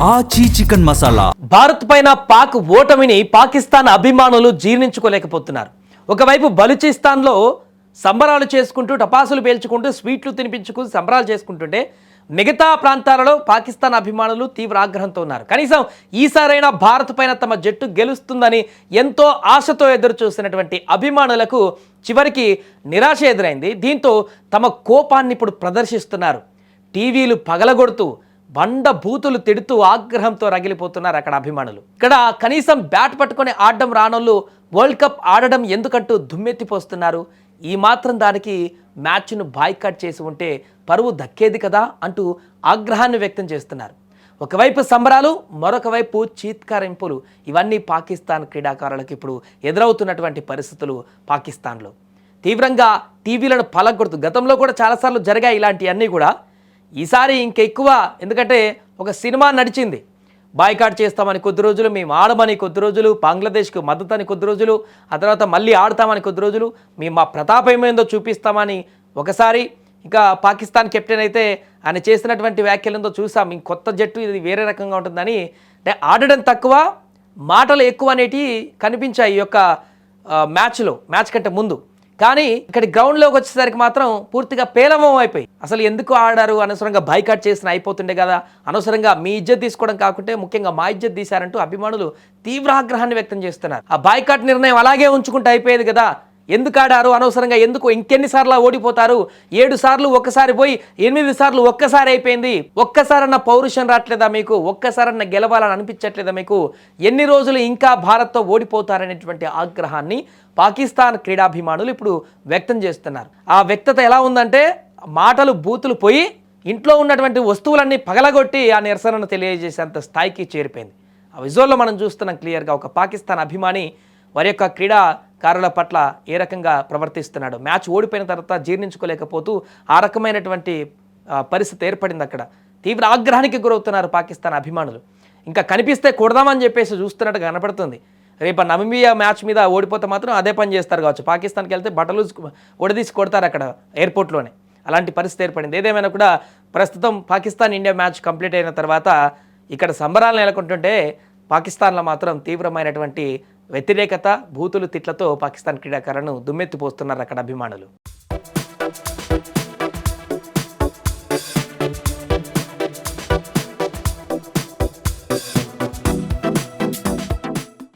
ఆచి చికెన్ మసాలా. భారత్ పైన పాక్ ఓటమిని పాకిస్తాన్ అభిమానులు జీర్ణించుకోలేకపోతున్నారు. ఒకవైపు బలూచిస్తాన్లో సంబరాలు చేసుకుంటూ టపాసులు పేల్చుకుంటూ స్వీట్లు తినిపించుకుంటూ సంబరాలు చేసుకుంటుంటే మిగతా ప్రాంతాలలో పాకిస్తాన్ అభిమానులు తీవ్ర ఆగ్రహంతో ఉన్నారు. కనీసం ఈసారైనా భారత్ పైన తమ జట్టు గెలుస్తుందని ఎంతో ఆశతో ఎదురు చూసినటువంటి అభిమానులకు చివరికి నిరాశ ఎదురైంది. దీంతో తమ కోపాన్ని ఇప్పుడు ప్రదర్శిస్తున్నారు. టీవీలు పగలగొడుతూ బండ బూతులు తిడుతూ ఆగ్రహంతో రగిలిపోతున్నారు అక్కడ అభిమానులు. ఇక్కడ కనీసం బ్యాట్ పట్టుకొని ఆడడం రానోళ్ళు వరల్డ్ కప్ ఆడడం ఎందుకంటూ దుమ్మెత్తిపోస్తున్నారు. ఈ మాత్రం దానికి మ్యాచ్ను బాయ్కాట్ చేసి ఉంటే పరువు దక్కేది కదా అంటూ ఆగ్రహాన్ని వ్యక్తం చేస్తున్నారు. ఒకవైపు సంబరాలు, మరొక వైపు చీత్కారింపులు. ఇవన్నీ పాకిస్తాన్ క్రీడాకారులకు ఇప్పుడు ఎదురవుతున్నటువంటి పరిస్థితులు. పాకిస్తాన్లో తీవ్రంగా టీవీలను పలగొడుతూ, గతంలో కూడా చాలాసార్లు జరిగాయి ఇలాంటివన్నీ కూడా. ఈసారి ఇంకెక్కువ, ఎందుకంటే ఒక సినిమా నడిచింది. బాయ్కాట్ చేస్తామని కొద్ది రోజులు, మేము ఆడమని కొద్ది రోజులు, బంగ్లాదేశ్కు మద్దతు అని కొద్ది రోజులు, ఆ తర్వాత మళ్ళీ ఆడతామని కొద్ది రోజులు, మేము మా ప్రతాపం ఏందో చూపిస్తామని ఒకసారి. ఇంకా పాకిస్తాన్ కెప్టెన్ అయితే ఆయన చేసినటువంటి వ్యాఖ్యలంతో చూసాం, ఇంక కొత్త జట్టు ఇది వేరే రకంగా ఉంటుందని. అంటే ఆడడం తక్కువ, మాటలు ఎక్కువ అనేటివి కనిపించాయి ఈ యొక్క మ్యాచ్ కంటే ముందు. కానీ ఇక్కడ గ్రౌండ్లోకి వచ్చేసరికి మాత్రం పూర్తిగా పేలవం అయిపోయి, అసలు ఎందుకు ఆడారు, అనవసరంగా బాయ్కాట్ చేసిన అయిపోతుండే కదా, అనవసరంగా మీ ఇజ్జత్ తీసుకోవడం కాకుంటే ముఖ్యంగా మా ఇజ్జత్ తీశారంటూ అభిమానులు తీవ్ర ఆగ్రహాన్ని వ్యక్తం చేస్తున్నారు. ఆ బాయ్కాట్ నిర్ణయం అలాగే ఉంచుకుంటే అయిపోయేది కదా, ఎందుకు ఆడారు అనవసరంగా, ఎందుకు ఇంకెన్నిసార్లు ఓడిపోతారు, 7 సార్లు ఒక్కసారి పోయి 8 సార్లు ఒక్కసారి అయిపోయింది, ఒక్కసారన్న పౌరుషం రావట్లేదా మీకు, ఒక్కసారన్న గెలవాలని అనిపించట్లేదా మీకు, ఎన్ని రోజులు ఇంకా భారత్తో ఓడిపోతారనేటువంటి ఆగ్రహాన్ని పాకిస్తాన్ క్రీడాభిమానులు ఇప్పుడు వ్యక్తం చేస్తున్నారు. ఆ వ్యక్తత ఎలా ఉందంటే, మాటలు బూతులు పోయి ఇంట్లో ఉన్నటువంటి వస్తువులన్నీ పగలగొట్టి ఆ నిరసనను తెలియజేసేంత స్థాయికి చేరిపోయింది. ఆ విజువల్లో మనం చూస్తున్నాం క్లియర్గా ఒక పాకిస్తాన్ అభిమాని వారి యొక్క క్రీడాకారుల పట్ల ఏ రకంగా ప్రవర్తిస్తున్నాడు. మ్యాచ్ ఓడిపోయిన తర్వాత జీర్ణించుకోలేకపోతూ ఆ రకమైనటువంటి పరిస్థితి ఏర్పడింది. అక్కడ తీవ్ర ఆగ్రహానికి గురవుతున్నారు పాకిస్తాన్ అభిమానులు. ఇంకా కనిపిస్తే కొడదామని చెప్పేసి చూస్తున్నట్టు కనపడుతుంది. రేపు నమీబియా మ్యాచ్ మీద ఓడిపోతే మాత్రం అదే పని చేస్తారు కావచ్చు. పాకిస్తాన్కి వెళ్తే బట్టలు ఒడదీసి కొడతారు అక్కడ ఎయిర్పోర్ట్లోనే. అలాంటి పరిస్థితి ఏర్పడింది. ఏదేమైనా కూడా ప్రస్తుతం పాకిస్తాన్ ఇండియా మ్యాచ్ కంప్లీట్ అయిన తర్వాత ఇక్కడ సంబరాలు నెలకొంటుంటే పాకిస్తాన్లో మాత్రం తీవ్రమైనటువంటి వ్యతిరేకత, బూతులు తిట్లతో పాకిస్తాన్ క్రీడాకారులను దుమ్మెత్తిపోస్తున్నారు అక్కడ అభిమానులు.